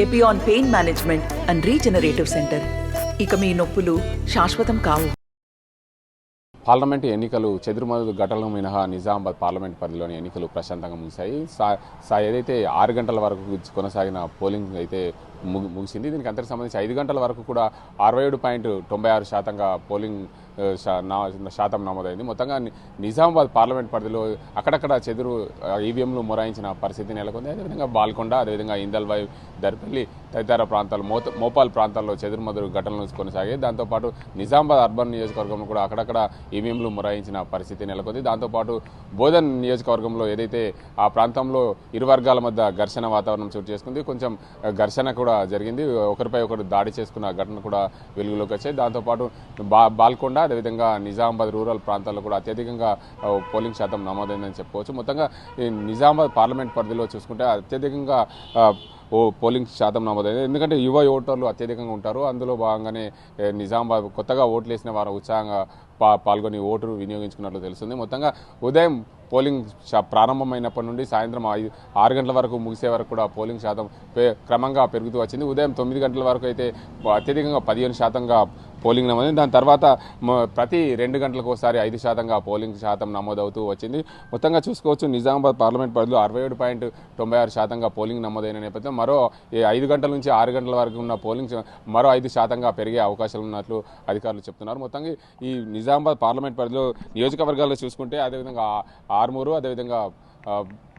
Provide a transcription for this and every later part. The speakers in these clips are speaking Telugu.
Epione pain management and regenerative centre. ఇక మీ నొప్పులు శాశ్వతం కావు. పార్లమెంటు ఎన్నికలు చెదురుమదురు ఘటనలు మినహా నిజామాబాద్ పార్లమెంట్ పరిధిలోని ఎన్నికలు ప్రశాంతంగా ముగిశాయి. ఏదైతే 6 గంటల వరకు కొనసాగిన పోలింగ్ అయితే ముగిసింది. దీనికి అంతకు సంబంధించి 5 గంటల వరకు కూడా 67.96% పోలింగ్ శాతం నమోదైంది. మొత్తంగా నిజామాబాద్ పార్లమెంట్ పరిధిలో అక్కడక్కడ చెదురు ఈవీఎంలు మొరాయించిన పరిస్థితి నెలకొంది. అదేవిధంగా బాల్కొండ, అదేవిధంగా ఇందల్వాయి, దర్పల్లి తదితర ప్రాంతాలు మోపాల్ ప్రాంతాల్లో చెదురుమదురు ఘటనలు కొనసాగాయి. దాంతోపాటు నిజామాబాద్ అర్బన్ నియోజకవర్గంలో కూడా అక్కడక్కడ ఈవీఎంలు మొరాయించిన పరిస్థితి నెలకొంది. దాంతోపాటు బోధన్ నియోజకవర్గంలో ఏదైతే ఆ ప్రాంతంలో ఇరు వర్గాల మధ్య ఘర్షణ వాతావరణం చోటు చేసుకుంది. కొంచెం ఘర్షణ కూడా జరిగింది. ఒకరిపై ఒకరు దాడి చేసుకున్న ఘటన కూడా వెలుగులోకి వచ్చాయి. దాంతోపాటు బాల్కొండ, అదేవిధంగా నిజామాబాద్ రూరల్ ప్రాంతాల్లో కూడా అత్యధికంగా పోలింగ్ శాతం నమోదైందని చెప్పుకోవచ్చు. మొత్తంగా నిజామాబాద్ పార్లమెంట్ పరిధిలో చూసుకుంటే అత్యధికంగా పోలింగ్ శాతం నమోదైంది. ఎందుకంటే యువ ఓటర్లు అత్యధికంగా ఉంటారు. అందులో భాగంగానే నిజామాబాద్ కొత్తగా ఓట్లు వేసిన వారు ఉత్సాహంగా పాల్గొని ఓటు వినియోగించుకున్నట్లు తెలుస్తుంది. మొత్తంగా ఉదయం పోలింగ్ ప్రారంభమైనప్పటి నుండి సాయంత్రం 6 గంటల వరకు ముగిసే వరకు కూడా పోలింగ్ శాతం క్రమంగా పెరుగుతూ వచ్చింది. ఉదయం 9 గంటల వరకు అయితే అత్యధికంగా 15% పోలింగ్ నమోదైంది. దాని తర్వాత ప్రతి 2 గంటలకు ఒకసారి 5% పోలింగ్ శాతం నమోదవుతూ వచ్చింది. మొత్తంగా చూసుకోవచ్చు నిజామాబాద్ పార్లమెంట్ పరిధిలో 67.96% పోలింగ్ నమోదైన నేపథ్యం మరో 5 గంటల నుంచి 6 గంటల వరకు ఉన్న పోలింగ్ మరో 5% పెరిగే అవకాశాలు ఉన్నట్లు అధికారులు చెప్తున్నారు. మొత్తంగా ఈ నిజామాబాద్ పార్లమెంట్ పరిధిలో నియోజకవర్గాల్లో చూసుకుంటే అదేవిధంగా ఆర్మూరు, అదేవిధంగా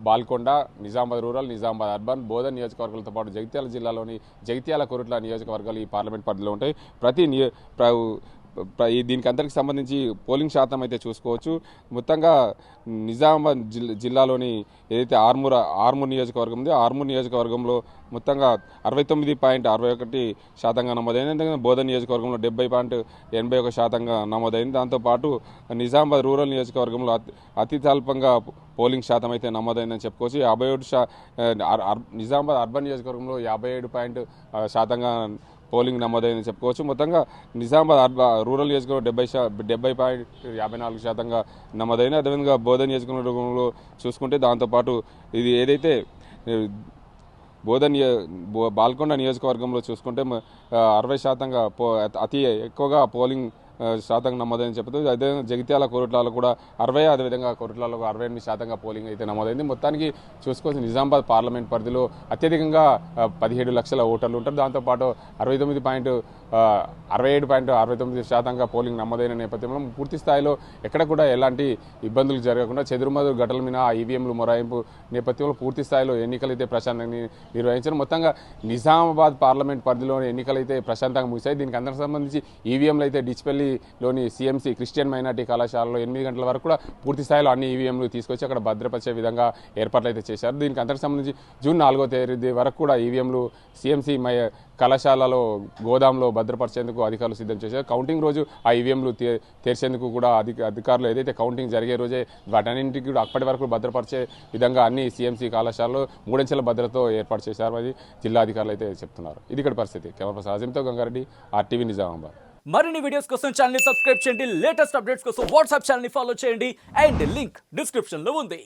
బాల్కొండ, నిజామాబాద్ రూరల్, నిజామాబాద్ అర్బన్, బోధన్ నియోజకవర్గాలతో పాటు జగిత్యాల జిల్లాలోని జగిత్యాల కొరుట్ల నియోజకవర్గాలు ఈ పార్లమెంట్ పరిధిలో ఉంటాయి. దీనికి అందరికి సంబంధించి పోలింగ్ శాతం అయితే చూసుకోవచ్చు. మొత్తంగా నిజామాబాద్ జిల్లాలోని ఏదైతే ఆర్మూర్ నియోజకవర్గం ఉందో ఆర్మూర్ నియోజకవర్గంలో మొత్తంగా 69.61% నమోదైంది. బోధన్ నియోజకవర్గంలో 70.81% నమోదైంది. దాంతోపాటు నిజామాబాద్ రూరల్ నియోజకవర్గంలో అతి స్వల్పంగా పోలింగ్ శాతం అయితే నమోదైందని చెప్పుకోవచ్చు. 57 నిజామాబాద్ అర్బన్ నియోజకవర్గంలో 57% పోలింగ్ నమోదైందని చెప్పుకోవచ్చు. మొత్తంగా నిజామాబాద్ రూరల్ నియోజకవర్గం 70.54% నమోదైంది. అదేవిధంగా బోధన్ నియోజకవర్గంలో చూసుకుంటే దాంతోపాటు ఇది ఏదైతే బాల్కొండ నియోజకవర్గంలో చూసుకుంటే 60% అతి ఎక్కువగా పోలింగ్ శాతం నమోదైందని చెప్తుంది. అదేవిధంగా జగిత్యాల కోరుట్లలో కూడా 60, అదేవిధంగా కోరుట్లలో 68% పోలింగ్ అయితే నమోదైంది. మొత్తానికి చూసుకోవచ్చు నిజామాబాద్ పార్లమెంట్ పరిధిలో అత్యధికంగా 17 లక్షల ఓటర్లు ఉంటారు. దాంతోపాటు 67.69% పోలింగ్ నమోదైన నేపథ్యంలో పూర్తి స్థాయిలో ఎక్కడ కూడా ఎలాంటి ఇబ్బందులు జరగకుండా చెదురుమదురు ఘటనల మీద ఈవీఎంలు మొరాయింపు నేపథ్యంలో పూర్తి స్థాయిలో ఎన్నికలైతే ప్రశాంతంగా నిర్వహించారు. మొత్తంగా నిజామాబాద్ పార్లమెంట్ పరిధిలోని ఎన్నికలైతే ప్రశాంతంగా ముగిశాయి. దీనికి అందరికి సంబంధించి ఈవీఎంలు అయితే డిచ్పల్లిలోని సిఎంసి క్రిస్టియన్ మైనార్టీ కళాశాలలో 8 గంటల వరకు కూడా పూర్తి స్థాయిలో అన్ని ఈవీఎంలు తీసుకొచ్చి అక్కడ భద్రపరిచే విధంగా ఏర్పాట్లు అయితే చేశారు. దీనికి అందరికి సంబంధించి జూన్ 4వ తేదీ వరకు కూడా ఈవీఎంలు సిఎంసి కళాశాలలో గోదాంలో భద్రపరిచేందుకు అధికారులు సిద్ధం చేశారు. కౌంటింగ్ రోజు ఆ ఈవీఎంలు తెరిచేందుకు కూడా అధికారులు ఏదైతే కౌంటింగ్ జరిగే రోజే వాటన్నింటికి కూడా అప్పటి వరకు భద్రపరిచే విధంగా అన్ని సిఎంసి కళాశాలలో 3 అంచెల భద్రతతో ఏర్పాటు చేశారు అని జిల్లా అధికారులు అయితే చెప్తున్నారు. ఇది ఇక్కడ పరిస్థితి. కెమెరా పర్సన్ అజీంతో గంగారెడ్డి, RTV నిజామాబాద్. మరిన్ని వీడియోస్ కోసం ఛానల్ ని సబ్స్క్రైబ్ చేయండి. లేటెస్ట్ అప్డేట్స్ కోసం వాట్సాప్ ఛానల్ ని ఫాలో చేయండి. అండ్ లింక్ డిస్క్రిప్షన్ లో ఉంది.